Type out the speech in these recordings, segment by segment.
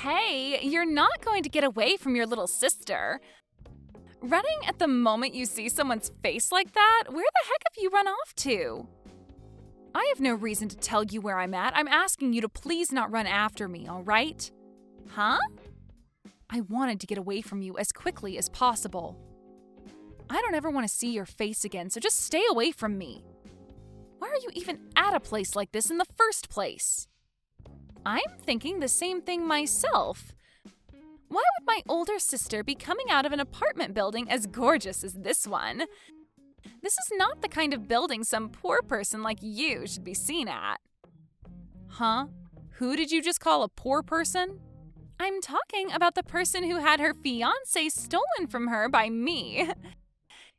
Hey, you're not going to get away from your little sister. Running at the moment you see someone's face like that? Where the heck have you run off to? I have no reason to tell you where I'm at. I'm asking you to please not run after me, all right? Huh? I wanted to get away from you as quickly as possible. I don't ever want to see your face again, so just stay away from me. Why are you even at a place like this in the first place? I'm thinking the same thing myself. Why would my older sister be coming out of an apartment building as gorgeous as this one? This is not the kind of building some poor person like you should be seen at. Huh? Who did you just call a poor person? I'm talking about the person who had her fiancé stolen from her by me.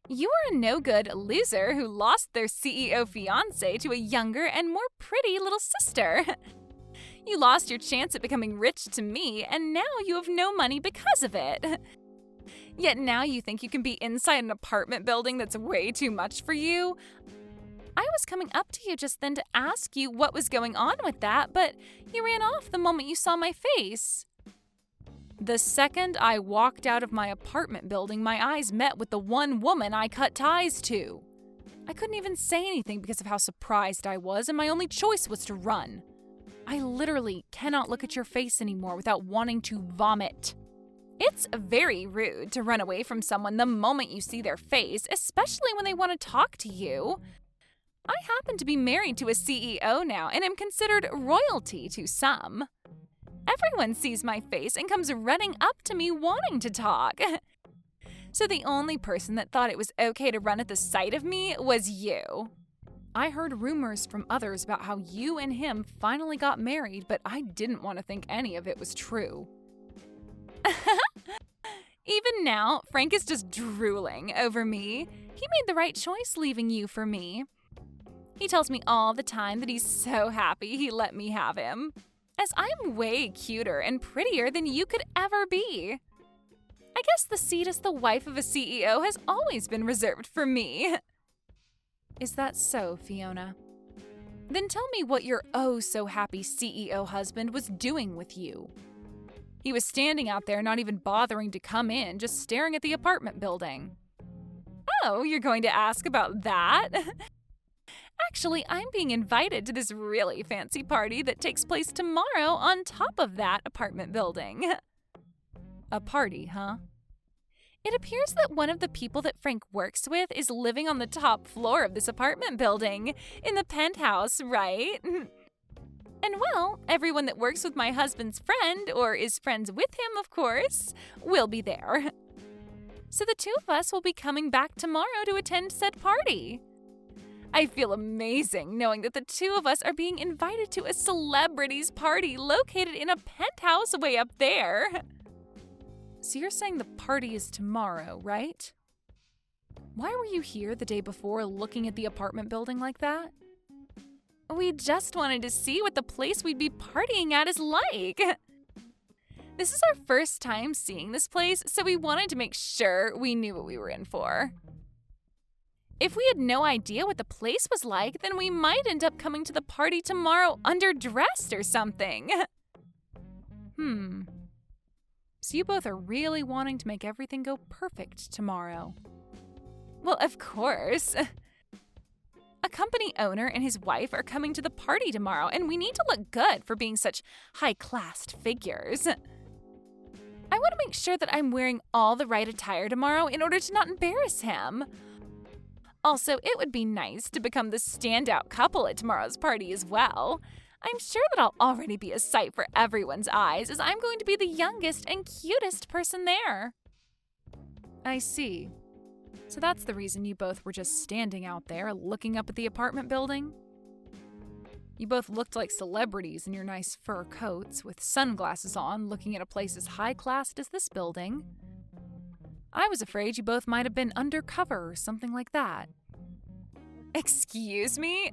You are a no-good loser who lost their CEO fiancé to a younger and more pretty little sister. You lost your chance at becoming rich to me, and now you have no money because of it. Yet now you think you can be inside an apartment building that's way too much for you? I was coming up to you just then to ask you what was going on with that, but you ran off the moment you saw my face. The second I walked out of my apartment building, my eyes met with the one woman I cut ties to. I couldn't even say anything because of how surprised I was, and my only choice was to run. I literally cannot look at your face anymore without wanting to vomit. It's very rude to run away from someone the moment you see their face, especially when they want to talk to you. I happen to be married to a CEO now and am considered royalty to some. Everyone sees my face and comes running up to me wanting to talk. So the only person that thought it was okay to run at the sight of me was you. I heard rumors from others about how you and him finally got married, but I didn't want to think any of it was true. Even now, Frank is just drooling over me. He made the right choice leaving you for me. He tells me all the time that he's so happy he let me have him, as I'm way cuter and prettier than you could ever be. I guess the seat as the wife of a CEO has always been reserved for me. Is that so, Fiona? Then tell me what your oh-so-happy CEO husband was doing with you. He was standing out there not even bothering to come in, just staring at the apartment building. Oh, you're going to ask about that? Actually, I'm being invited to this really fancy party that takes place tomorrow on top of that apartment building. A party, huh? It appears that one of the people that Frank works with is living on the top floor of this apartment building, in the penthouse, right? And well, everyone that works with my husband's friend, or is friends with him, of course, will be there. So the two of us will be coming back tomorrow to attend said party. I feel amazing knowing that the two of us are being invited to a celebrity's party located in a penthouse way up there. So you're saying the party is tomorrow, right? Why were you here the day before looking at the apartment building like that? We just wanted to see what the place we'd be partying at is like. This is our first time seeing this place, so we wanted to make sure we knew what we were in for. If we had no idea what the place was like, then we might end up coming to the party tomorrow underdressed or something. So you both are really wanting to make everything go perfect tomorrow. Well, of course. A company owner and his wife are coming to the party tomorrow, and we need to look good for being such high-classed figures. I want to make sure that I'm wearing all the right attire tomorrow in order to not embarrass him. Also, it would be nice to become the standout couple at tomorrow's party as well. I'm sure that I'll already be a sight for everyone's eyes, as I'm going to be the youngest and cutest person there. I see. So that's the reason you both were just standing out there looking up at the apartment building? You both looked like celebrities in your nice fur coats with sunglasses on, looking at a place as high-classed as this building. I was afraid you both might have been undercover or something like that. Excuse me?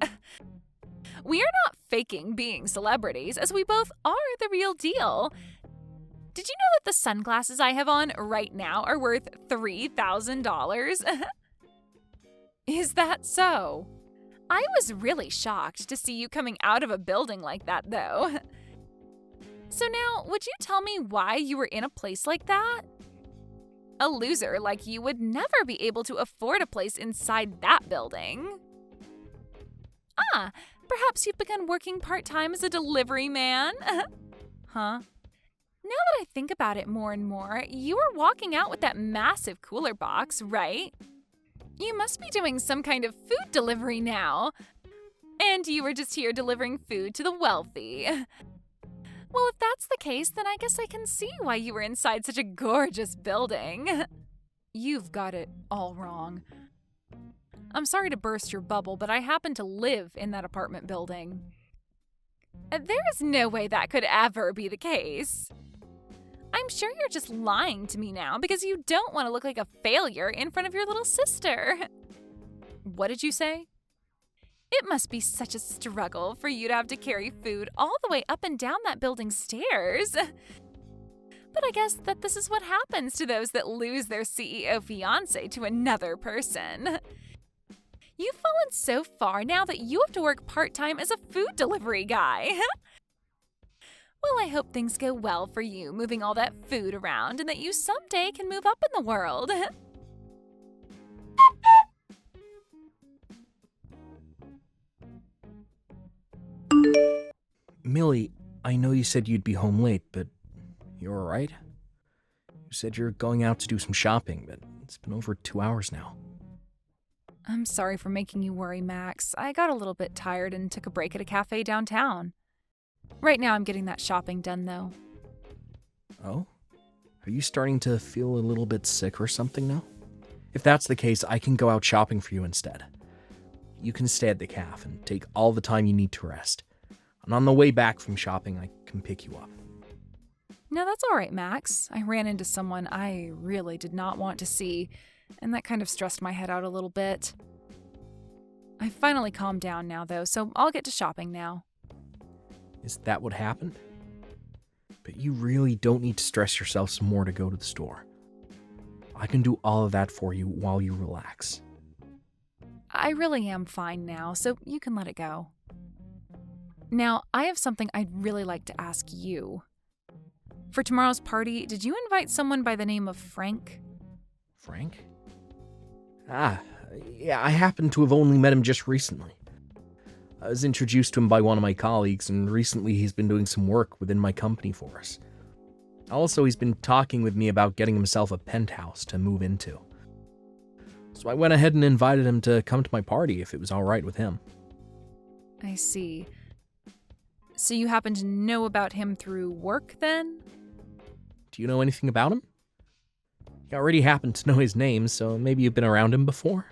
We are not faking being celebrities, as we both are the real deal. Did you know that the sunglasses I have on right now are worth $3,000? Is that so? I was really shocked to see you coming out of a building like that, though. So now, would you tell me why you were in a place like that? A loser like you would never be able to afford a place inside that building. Ah, perhaps you've begun working part-time as a delivery man? Huh? Now that I think about it more and more, you were walking out with that massive cooler box, right? You must be doing some kind of food delivery now. And you were just here delivering food to the wealthy. Well, if that's the case, then I guess I can see why you were inside such a gorgeous building. You've got it all wrong. I'm sorry to burst your bubble, but I happen to live in that apartment building. There is no way that could ever be the case. I'm sure you're just lying to me now because you don't want to look like a failure in front of your little sister. What did you say? It must be such a struggle for you to have to carry food all the way up and down that building's stairs. But I guess that this is what happens to those that lose their CEO fiancé to another person. You've fallen so far now that you have to work part-time as a food delivery guy. Well, I hope things go well for you moving all that food around and that you someday can move up in the world. Millie, I know you said you'd be home late, but you're alright? You said you're going out to do some shopping, but it's been over 2 hours now. I'm sorry for making you worry, Max. I got a little bit tired and took a break at a cafe downtown. Right now I'm getting that shopping done, though. Oh? Are you starting to feel a little bit sick or something now? If that's the case, I can go out shopping for you instead. You can stay at the cafe and take all the time you need to rest. And on the way back from shopping, I can pick you up. No, that's all right, Max. I ran into someone I really did not want to see, and that kind of stressed my head out a little bit. I finally calmed down now, though, so I'll get to shopping now. Is that what happened? But you really don't need to stress yourself some more to go to the store. I can do all of that for you while you relax. I really am fine now, so you can let it go. Now, I have something I'd really like to ask you. For tomorrow's party, did you invite someone by the name of Frank? Frank? Yeah, I happen to have only met him just recently. I was introduced to him by one of my colleagues, and recently he's been doing some work within my company for us. Also, he's been talking with me about getting himself a penthouse to move into. So I went ahead and invited him to come to my party if it was alright with him. I see. So you happen to know about him through work, then? Do you know anything about him? You already happen to know his name, so maybe you've been around him before?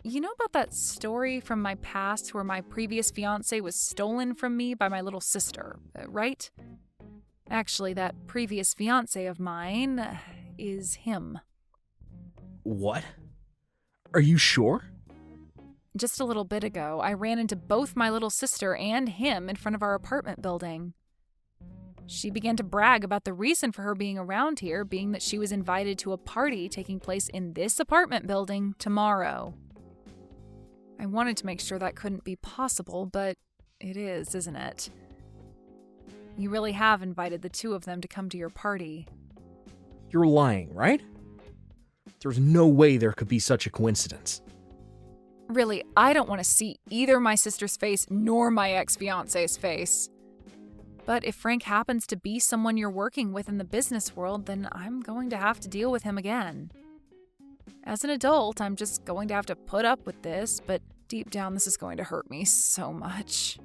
You know about that story from my past where my previous fiancé was stolen from me by my little sister, right? Actually, that previous fiancé of mine is him. What? Are you sure? Just a little bit ago, I ran into both my little sister and him in front of our apartment building. She began to brag about the reason for her being around here being that she was invited to a party taking place in this apartment building tomorrow. I wanted to make sure that couldn't be possible, but it is, isn't it? You really have invited the two of them to come to your party. You're lying, right? There's no way there could be such a coincidence. Really, I don't want to see either my sister's face nor my ex-fiancé's face. But if Frank happens to be someone you're working with in the business world, then I'm going to have to deal with him again. As an adult, I'm just going to have to put up with this, but deep down this is going to hurt me so much.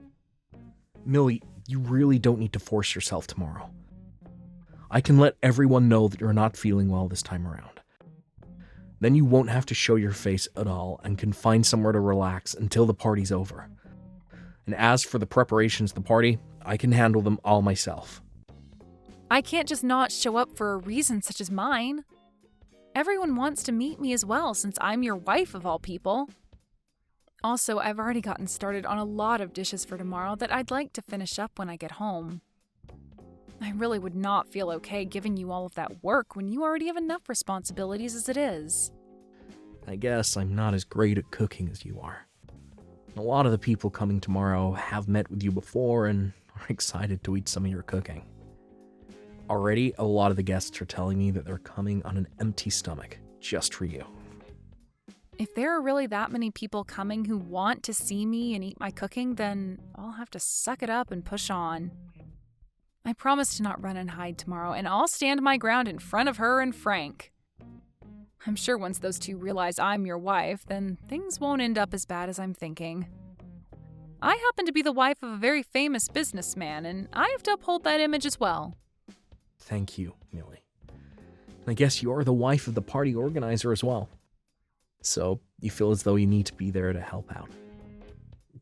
Millie, you really don't need to force yourself tomorrow. I can let everyone know that you're not feeling well this time around. Then you won't have to show your face at all and can find somewhere to relax until the party's over. And as for the preparations of the party, I can handle them all myself. I can't just not show up for a reason such as mine. Everyone wants to meet me as well since I'm your wife of all people. Also, I've already gotten started on a lot of dishes for tomorrow that I'd like to finish up when I get home. I really would not feel okay giving you all of that work when you already have enough responsibilities as it is. I guess I'm not as great at cooking as you are. A lot of the people coming tomorrow have met with you before and are excited to eat some of your cooking. Already, a lot of the guests are telling me that they're coming on an empty stomach, just for you. If there are really that many people coming who want to see me and eat my cooking, then I'll have to suck it up and push on. I promise to not run and hide tomorrow, and I'll stand my ground in front of her and Frank. I'm sure once those two realize I'm your wife, then things won't end up as bad as I'm thinking. I happen to be the wife of a very famous businessman, and I have to uphold that image as well. Thank you, Millie. I guess you're the wife of the party organizer as well. So you feel as though you need to be there to help out.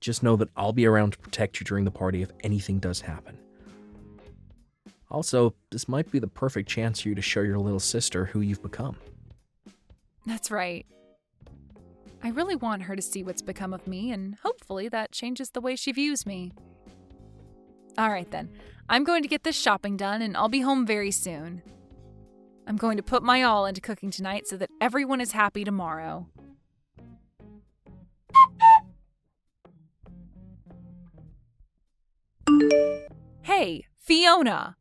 Just know that I'll be around to protect you during the party if anything does happen. Also, this might be the perfect chance for you to show your little sister who you've become. That's right. I really want her to see what's become of me, and hopefully that changes the way she views me. All right then, I'm going to get this shopping done, and I'll be home very soon. I'm going to put my all into cooking tonight so that everyone is happy tomorrow. Hey, Fiona!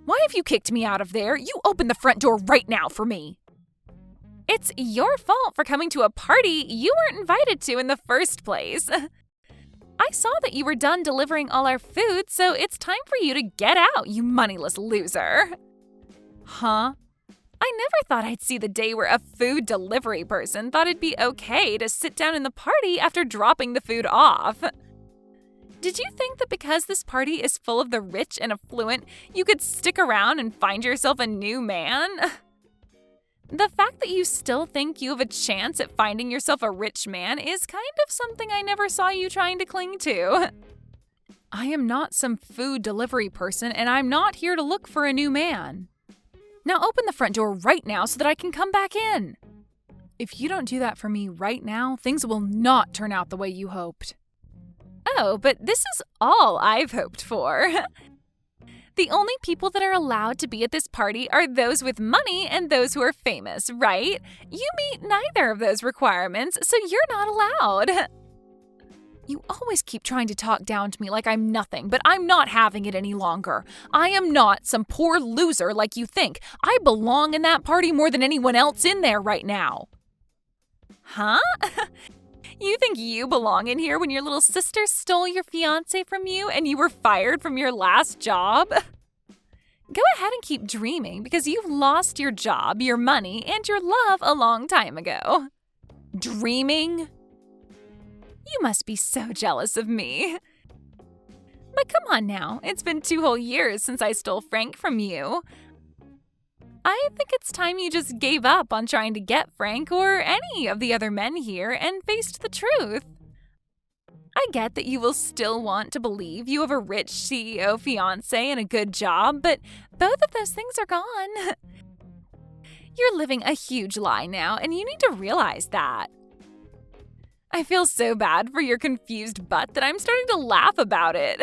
Why have you kicked me out of there? You open the front door right now for me. It's your fault for coming to a party you weren't invited to in the first place. I saw that you were done delivering all our food, so it's time for you to get out, you moneyless loser. Huh? I never thought I'd see the day where a food delivery person thought it'd be okay to sit down in the party after dropping the food off. Did you think that because this party is full of the rich and affluent, you could stick around and find yourself a new man? The fact that you still think you have a chance at finding yourself a rich man is kind of something I never saw you trying to cling to. I am not some food delivery person, and I'm not here to look for a new man. Now open the front door right now so that I can come back in. If you don't do that for me right now, things will not turn out the way you hoped. Oh, but this is all I've hoped for. The only people that are allowed to be at this party are those with money and those who are famous, right? You meet neither of those requirements, so you're not allowed. You always keep trying to talk down to me like I'm nothing, but I'm not having it any longer. I am not some poor loser like you think. I belong in that party more than anyone else in there right now. Huh? You think you belong in here when your little sister stole your fiancé from you and you were fired from your last job? Go ahead and keep dreaming because you've lost your job, your money, and your love a long time ago. Dreaming? You must be so jealous of me. But come on now, it's been 2 whole years since I stole Frank from you. I think it's time you just gave up on trying to get Frank or any of the other men here and faced the truth. I get that you will still want to believe you have a rich CEO fiancé and a good job, but both of those things are gone. You're living a huge lie now, and you need to realize that. I feel so bad for your confused butt that I'm starting to laugh about it.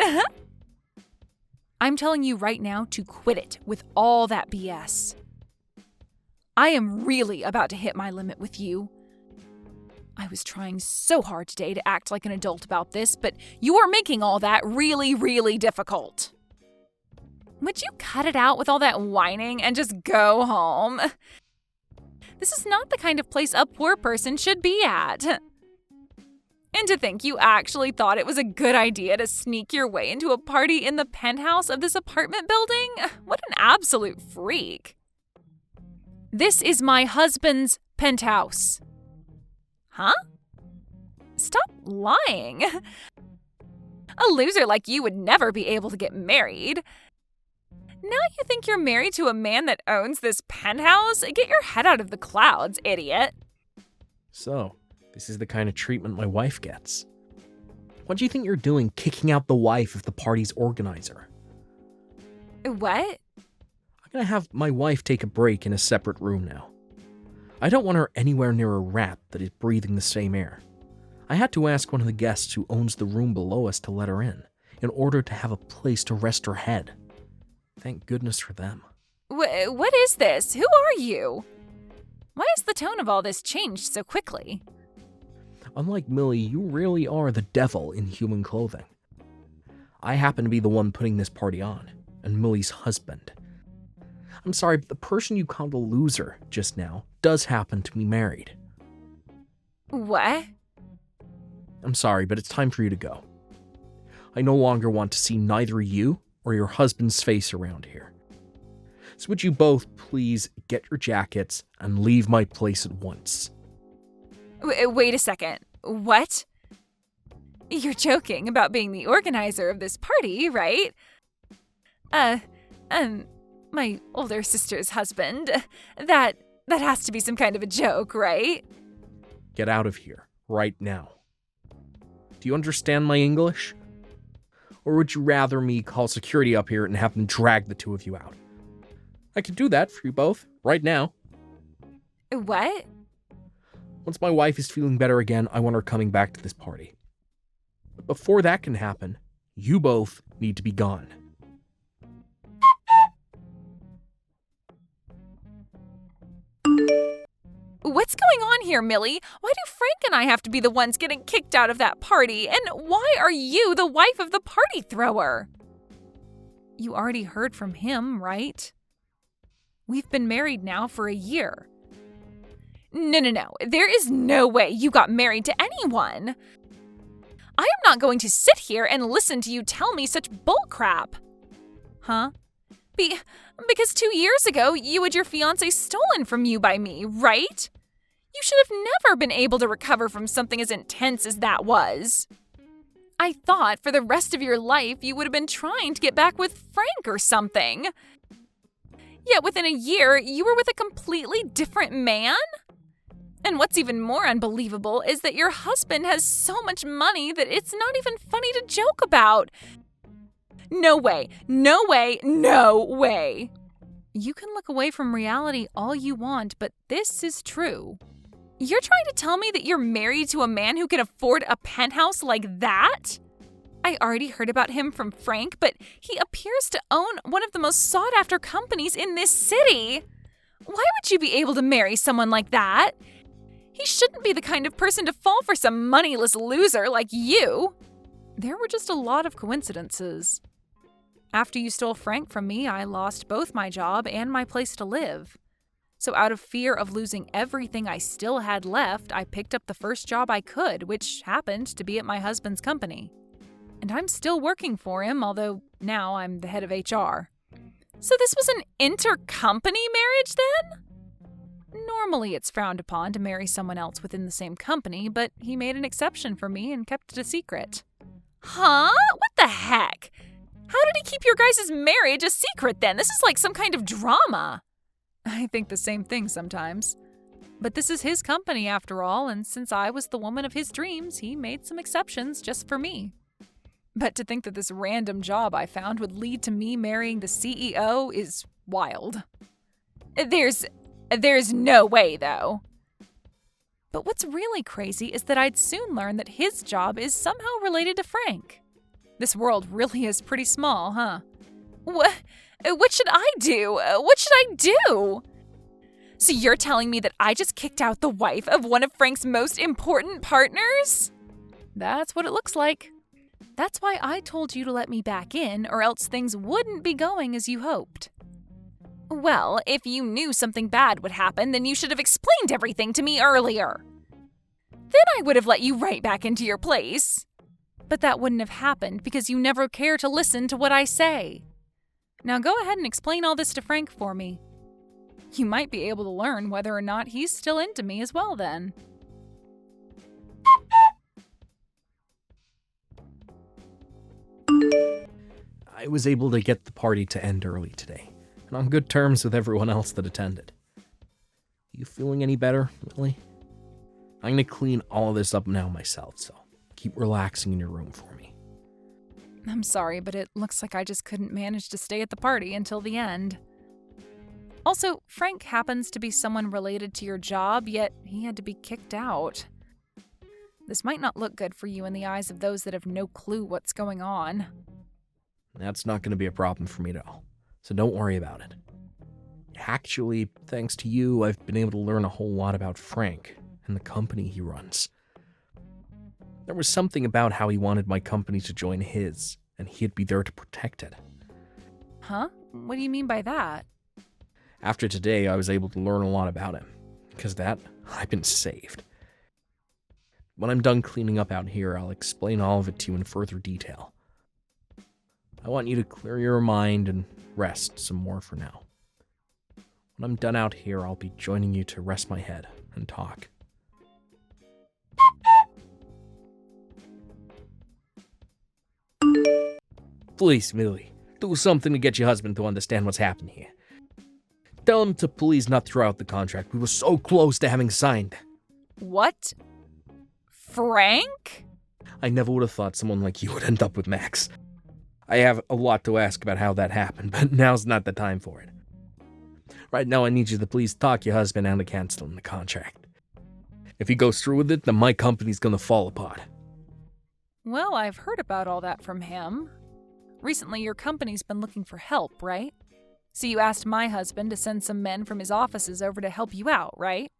I'm telling you right now to quit it with all that BS. I am really about to hit my limit with you. I was trying so hard today to act like an adult about this, but you are making all that really, really difficult. Would you cut it out with all that whining and just go home? This is not the kind of place a poor person should be at. And to think you actually thought it was a good idea to sneak your way into a party in the penthouse of this apartment building? What an absolute freak. This is my husband's penthouse. Huh? Stop lying. A loser like you would never be able to get married. Now you think you're married to a man that owns this penthouse? Get your head out of the clouds, idiot. So, this is the kind of treatment my wife gets. What do you think you're doing kicking out the wife of the party's organizer? What? I'm gonna have my wife take a break in a separate room now. I don't want her anywhere near a rat that is breathing the same air. I had to ask one of the guests who owns the room below us to let her in order to have a place to rest her head. Thank goodness for them. What is this? Who are you? Why has the tone of all this changed so quickly? Unlike Millie, you really are the devil in human clothing. I happen to be the one putting this party on, and Millie's husband. I'm sorry, but the person you called a loser just now does happen to be married. What? I'm sorry, but it's time for you to go. I no longer want to see neither you or your husband's face around here. So would you both please get your jackets and leave my place at once? Wait a second. What? You're joking about being the organizer of this party, right? My older sister's husband. That has to be some kind of a joke, right? Get out of here, right now. Do you understand my English? Or would you rather me call security up here and have them drag the two of you out? I could do that for you both, right now. What? Once my wife is feeling better again, I want her coming back to this party. But before that can happen, you both need to be gone. What's going on here, Millie? Why do Frank and I have to be the ones getting kicked out of that party? And why are you the wife of the party thrower? You already heard from him, right? We've been married now for a year. No. There is no way you got married to anyone. I am not going to sit here and listen to you tell me such bullcrap. Huh? Because 2 years ago, you had your fiancé stolen from you by me, right? You should have never been able to recover from something as intense as that was. I thought for the rest of your life you would have been trying to get back with Frank or something. Yet within a year, you were with a completely different man? And what's even more unbelievable is that your husband has so much money that it's not even funny to joke about. No way. You can look away from reality all you want, but this is true. You're trying to tell me that you're married to a man who can afford a penthouse like that? I already heard about him from Frank, but he appears to own one of the most sought-after companies in this city. Why would you be able to marry someone like that? He shouldn't be the kind of person to fall for some moneyless loser like you. There were just a lot of coincidences. After you stole Frank from me, I lost both my job and my place to live. So out of fear of losing everything I still had left, I picked up the first job I could, which happened to be at my husband's company. And I'm still working for him, although now I'm the head of HR. So this was an intercompany marriage then? Normally it's frowned upon to marry someone else within the same company, but he made an exception for me and kept it a secret. Huh? What the heck? How did he keep your guys' marriage a secret then? This is like some kind of drama. I think the same thing sometimes. But this is his company after all, and since I was the woman of his dreams, he made some exceptions just for me. But to think that this random job I found would lead to me marrying the CEO is wild. There's no way, though. But what's really crazy is that I'd soon learn that his job is somehow related to Frank. This world really is pretty small, huh? What should I do? What should I do? So you're telling me that I just kicked out the wife of one of Frank's most important partners? That's what it looks like. That's why I told you to let me back in, or else things wouldn't be going as you hoped. Well, if you knew something bad would happen, then you should have explained everything to me earlier. Then I would have let you right back into your place. But that wouldn't have happened because you never care to listen to what I say. Now go ahead and explain all this to Frank for me. You might be able to learn whether or not he's still into me as well then. I was able to get the party to end early today, and on good terms with everyone else that attended. You feeling any better, Millie? I'm gonna clean all of this up now myself, so keep relaxing in your room for me. I'm sorry, but it looks like I just couldn't manage to stay at the party until the end. Also, Frank happens to be someone related to your job, yet he had to be kicked out. This might not look good for you in the eyes of those that have no clue what's going on. That's not going to be a problem for me at all, so don't worry about it. Actually, thanks to you, I've been able to learn a whole lot about Frank and the company he runs. There was something about how he wanted my company to join his, and he'd be there to protect it. Huh? What do you mean by that? After today, I was able to learn a lot about him. Because of that, I've been saved. When I'm done cleaning up out here, I'll explain all of it to you in further detail. I want you to clear your mind and rest some more for now. When I'm done out here, I'll be joining you to rest my head and talk. Please, Millie, do something to get your husband to understand what's happening here. Tell him to please not throw out the contract. We were so close to having signed. What? Frank? I never would have thought someone like you would end up with Max. I have a lot to ask about how that happened, but now's not the time for it. Right now, I need you to please talk your husband out of canceling the contract. If he goes through with it, then my company's gonna fall apart. Well, I've heard about all that from him. Recently, your company's been looking for help, right? So you asked my husband to send some men from his offices over to help you out, right?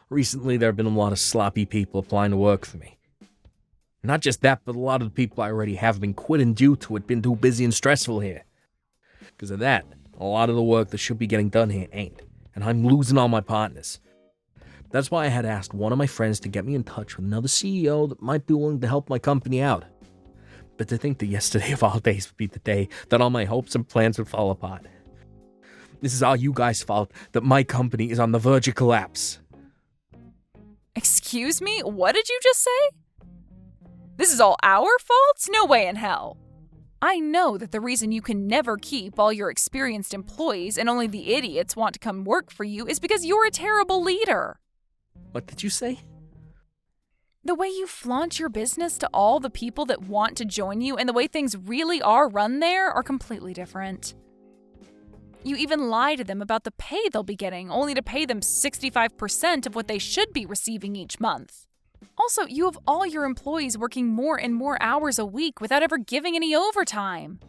Recently, there have been a lot of sloppy people applying to work for me. Not just that, but a lot of the people I already have been quitting due to it, been too busy and stressful here. Because of that, a lot of the work that should be getting done here ain't, and I'm losing all my partners. That's why I had asked one of my friends to get me in touch with another CEO that might be willing to help my company out. But to think that yesterday of all days would be the day that all my hopes and plans would fall apart. This is all you guys' fault that my company is on the verge of collapse. Excuse me? What did you just say? This is all our fault? No way in hell. I know that the reason you can never keep all your experienced employees and only the idiots want to come work for you is because you're a terrible leader. What did you say? The way you flaunt your business to all the people that want to join you and the way things really are run there are completely different. You even lie to them about the pay they'll be getting, only to pay them 65% of what they should be receiving each month. Also, you have all your employees working more and more hours a week without ever giving any overtime.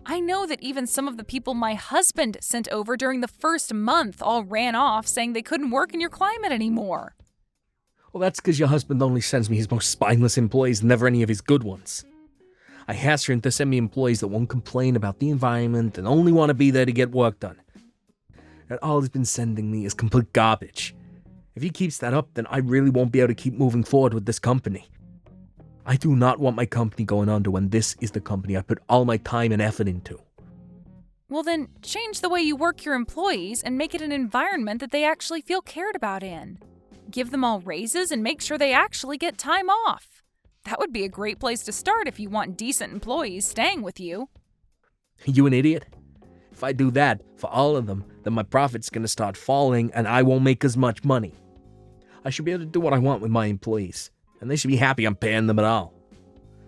I know that even some of the people my husband sent over during the first month all ran off saying they couldn't work in your climate anymore. Well, that's because your husband only sends me his most spineless employees, never any of his good ones. I asked him to send me employees that won't complain about the environment and only want to be there to get work done. And all he's been sending me is complete garbage. If he keeps that up, then I really won't be able to keep moving forward with this company. I do not want my company going under when this is the company I put all my time and effort into. Well then, change the way you work your employees and make it an environment that they actually feel cared about in. Give them all raises and make sure they actually get time off. That would be a great place to start if you want decent employees staying with you. You an idiot? If I do that for all of them, then my profit's gonna start falling and I won't make as much money. I should be able to do what I want with my employees, and they should be happy I'm paying them at all.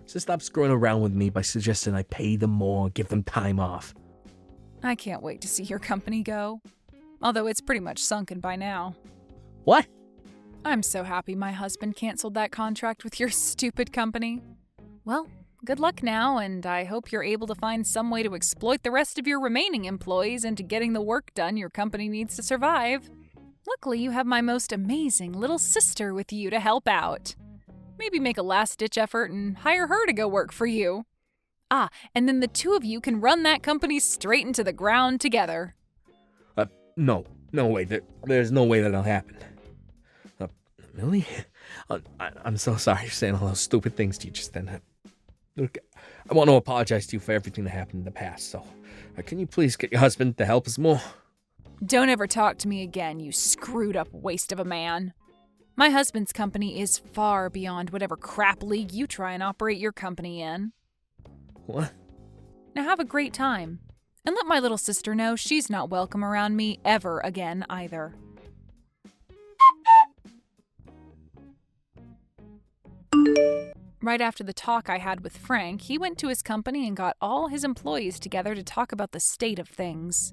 So stop screwing around with me by suggesting I pay them more, give them time off. I can't wait to see your company go. Although it's pretty much sunken by now. What? I'm so happy my husband canceled that contract with your stupid company. Well, good luck now, and I hope you're able to find some way to exploit the rest of your remaining employees into getting the work done your company needs to survive. Luckily, you have my most amazing little sister with you to help out. Maybe make a last-ditch effort and hire her to go work for you. And then the two of you can run that company straight into the ground together. No way. There's no way that'll happen. Millie? I'm so sorry for saying all those stupid things to you just then. Look, I want to apologize to you for everything that happened in the past, so can you please get your husband to help us more? Don't ever talk to me again, you screwed-up waste of a man. My husband's company is far beyond whatever crap league you try and operate your company in. What? Now have a great time, and let my little sister know she's not welcome around me ever again either. Right after the talk I had with Frank, he went to his company and got all his employees together to talk about the state of things.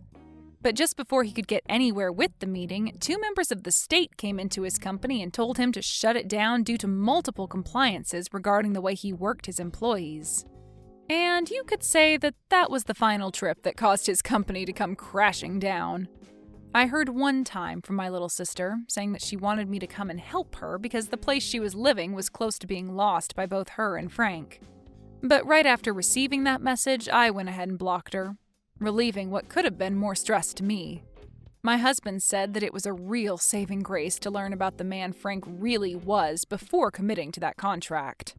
But just before he could get anywhere with the meeting, 2 members of the state came into his company and told him to shut it down due to multiple compliances regarding the way he worked his employees. And you could say that that was the final trip that caused his company to come crashing down. I heard one time from my little sister saying that she wanted me to come and help her because the place she was living was close to being lost by both her and Frank. But right after receiving that message, I went ahead and blocked her, relieving what could have been more stress to me. My husband said that it was a real saving grace to learn about the man Frank really was before committing to that contract.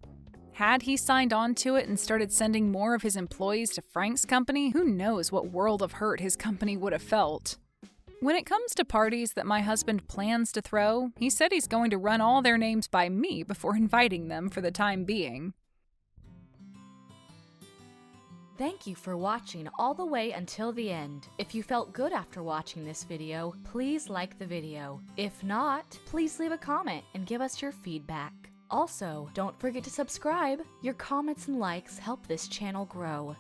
Had he signed on to it and started sending more of his employees to Frank's company, who knows what world of hurt his company would have felt. When it comes to parties that my husband plans to throw, he said he's going to run all their names by me before inviting them for the time being. Thank you for watching all the way until the end. If you felt good after watching this video, please like the video. If not, please leave a comment and give us your feedback. Also, don't forget to subscribe. Your comments and likes help this channel grow.